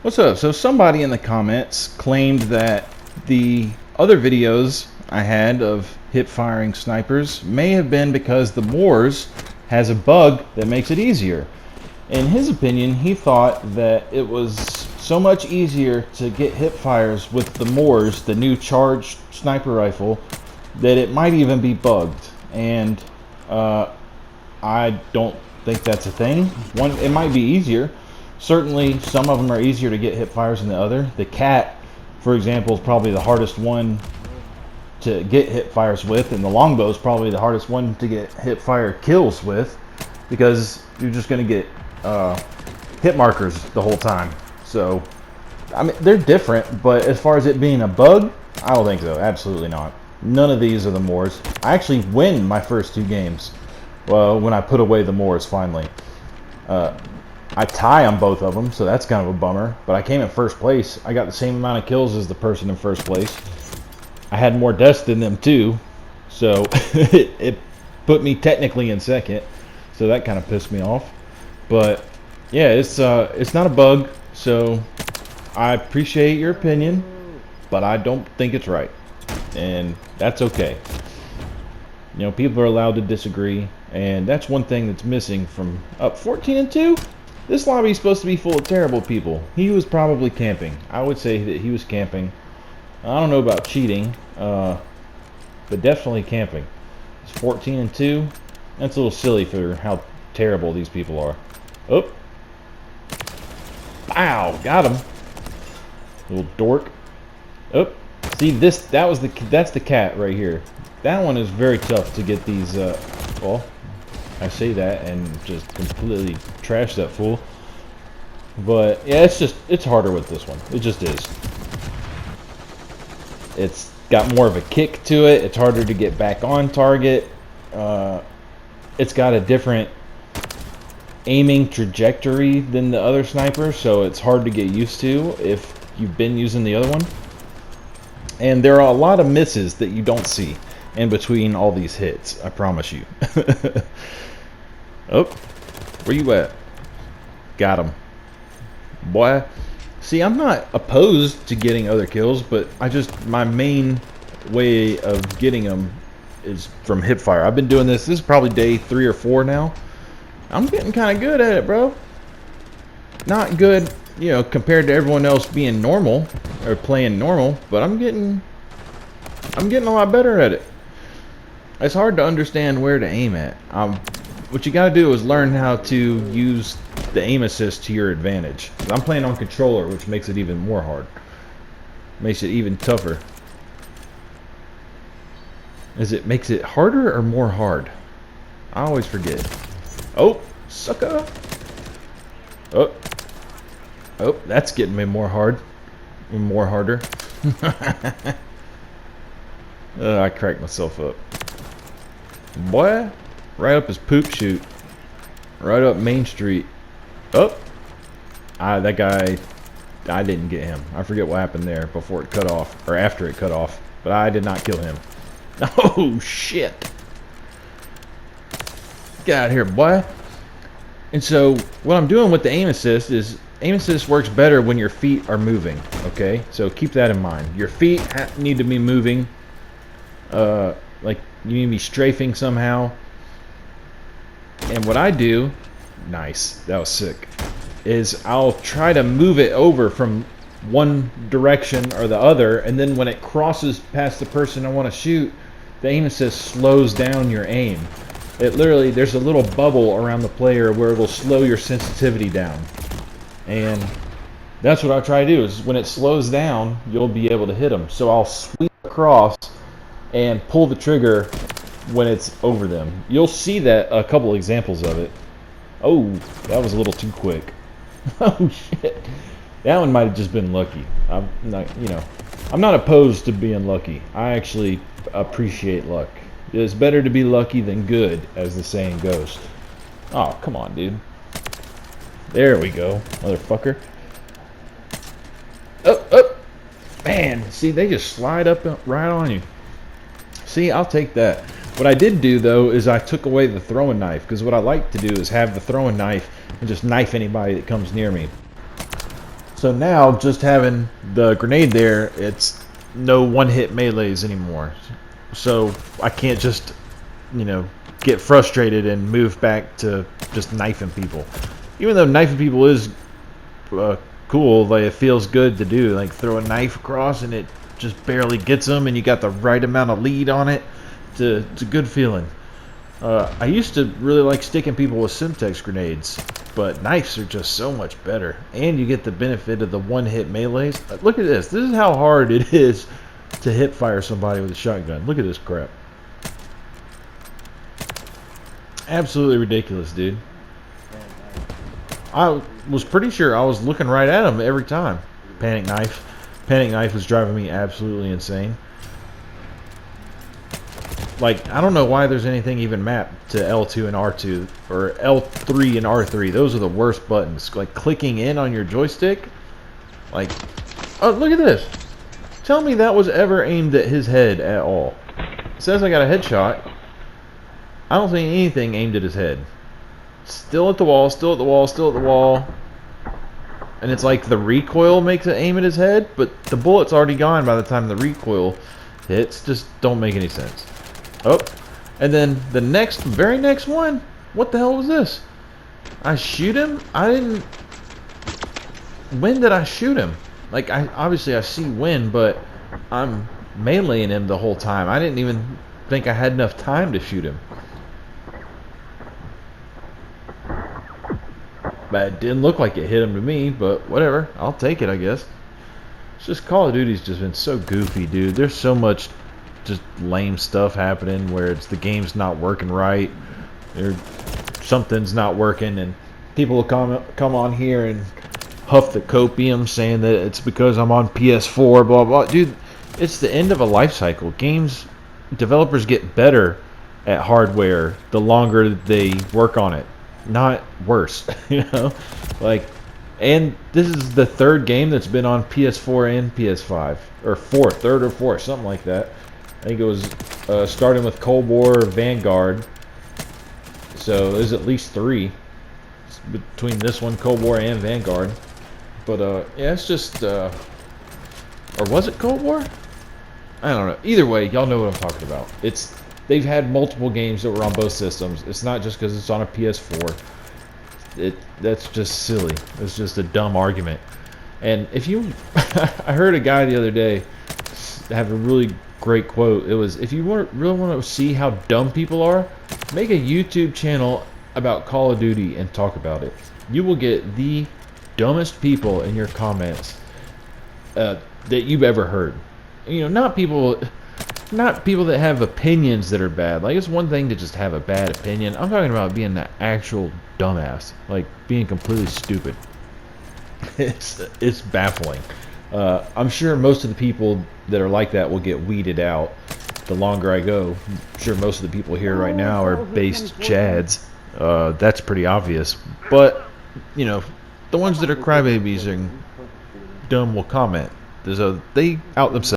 What's up? So somebody in the comments claimed that the other videos I had of hip firing snipers may have been because the Moors has a bug that makes it easier. In his opinion, he thought that it was so much easier to get hip fires with the Moors, the new charged sniper rifle, that it might even be bugged. And I don't think that's a thing. One, it might be easier. Certainly, some of them are easier to get hip fires than the other. The cat, for example, is probably the hardest one to get hip fires with, and the longbow is probably the hardest one to get hip fire kills with, because you're just going to get hit markers the whole time. So, I mean, they're different, but as far as it being a bug, I don't think so. Absolutely not. None of these are the Moors. I actually win my first two games. Well, when I put away the Moors finally. I tie on both of them, so that's kind of a bummer. But I came in first place. I got the same amount of kills as the person in first place. I had more deaths than them too, so it put me technically in second. So that kind of pissed me off. But yeah, it's not a bug. So I appreciate your opinion, but I don't think it's right, and that's okay. You know, people are allowed to disagree, and that's one thing that's missing from up 14-2. This lobby is supposed to be full of terrible people. He was probably camping. I would say that he was camping. I don't know about cheating, but definitely camping. It's 14-2. That's a little silly for how terrible these people are. Oh. Wow, got him. Little dork. Oh. See, that's the cat right here. That one is very tough to get these, well, I say that and just completely trash that fool. But yeah, it's harder with this one. It just is. It's got more of a kick to it. It's harder to get back on target. It's got a different aiming trajectory than the other sniper, so it's hard to get used to if you've been using the other one. And there are a lot of misses that you don't see in between all these hits, I promise you. Oh, where you at? Got him. Boy, see, I'm not opposed to getting other kills, but my main way of getting them is from hipfire. I've been doing this is probably day 3 or 4 now. I'm getting kind of good at it, bro. Not good, you know, compared to everyone else being normal or playing normal, but I'm getting a lot better at it. It's hard to understand where to aim at. What you gotta do is learn how to use the aim assist to your advantage. I'm playing on controller, which makes it even more hard. Makes it even tougher. Makes it harder or more hard? I always forget. Oh, sucker! Oh, that's getting me more harder. I cracked myself up. Boy, right up his poop chute. Right up Main Street. Oh, that guy, I didn't get him. I forget what happened there before it cut off, or after it cut off, but I did not kill him. Oh, shit. Get out of here, boy. And so, what I'm doing with the aim assist is, aim assist works better when your feet are moving, okay? So keep that in mind. Your feet need to be moving, like you need to be strafing somehow. And what I do, nice, that was sick, is I'll try to move it over from one direction or the other, and then when it crosses past the person I want to shoot, the aim assist slows down your aim. It literally, there's a little bubble around the player where it will slow your sensitivity down. And that's what I try to do, is when it slows down, you'll be able to hit them. So I'll sweep across and pull the trigger when it's over them. You'll see that a couple examples of it. Oh, that was a little too quick. Oh shit. That one might have just been lucky. I'm not, you know, I'm not opposed to being lucky. I actually appreciate luck. It's better to be lucky than good, as the saying goes. Oh, come on, dude. There we go, motherfucker. Oh, man, see, they just slide up right on you. See, I'll take that. What I did do, though, is I took away the throwing knife, because what I like to do is have the throwing knife and just knife anybody that comes near me. So now, just having the grenade there, it's no one-hit melees anymore. So I can't just, get frustrated and move back to just knifing people. Even though knifing people is cool, like it feels good to do. Like throw a knife across and it just barely gets them, and you got the right amount of lead on it. It's a good feeling. I used to really like sticking people with Simtex grenades, but knives are just so much better, and you get the benefit of the one-hit melees. Look at this. This is how hard it is to hip fire somebody with a shotgun. Look at this crap. Absolutely ridiculous, dude. I was pretty sure I was looking right at him every time. Panic knife. Panic knife was driving me absolutely insane. Like, I don't know why there's anything even mapped to L2 and R2, or L3 and R3. Those are the worst buttons. Like, clicking in on your joystick. Like, oh, look at this. Tell me that was ever aimed at his head at all. It says I got a headshot. I don't think anything aimed at his head. Still at the wall, still at the wall, still at the wall. And it's like the recoil makes it aim at his head, but the bullet's already gone by the time the recoil hits. Just don't make any sense. Oh, and then the very next one, what the hell was this? I shoot him? When did I shoot him? Like, obviously I see when, but I'm meleeing him the whole time. I didn't even think I had enough time to shoot him. But it didn't look like it hit him to me, but whatever. I'll take it, I guess. It's just Call of Duty's just been so goofy, dude. There's so much just lame stuff happening where it's the game's not working right, or something's not working, and people will come on here and huff the copium saying that it's because I'm on PS4, blah blah. Dude, it's the end of a life cycle. Developers get better at hardware the longer they work on it, not worse. Like, and this is the third game that's been on PS4 and PS5, or third or fourth, something like that. I think it was starting with Cold War, Vanguard. So there's at least 3 between this one, Cold War, and Vanguard. But yeah, it's just or was it Cold War? I don't know. Either way, y'all know what I'm talking about. They've had multiple games that were on both systems. It's not just because it's on a PS4. That's just silly. It's just a dumb argument. And if you, I heard a guy the other day have a really great quote. It was, if you really want to see how dumb people are, make a YouTube channel about Call of Duty and talk about it. You will get the dumbest people in your comments that you've ever heard. Not people that have opinions that are bad. Like, it's one thing to just have a bad opinion. I'm talking about being the actual dumbass, like being completely stupid. It's baffling. I'm sure most of the people that are like that will get weeded out the longer I go. I'm sure most of the people here right now are based Chads. That's pretty obvious. But, the ones that are crybabies and dumb will comment. They out themselves.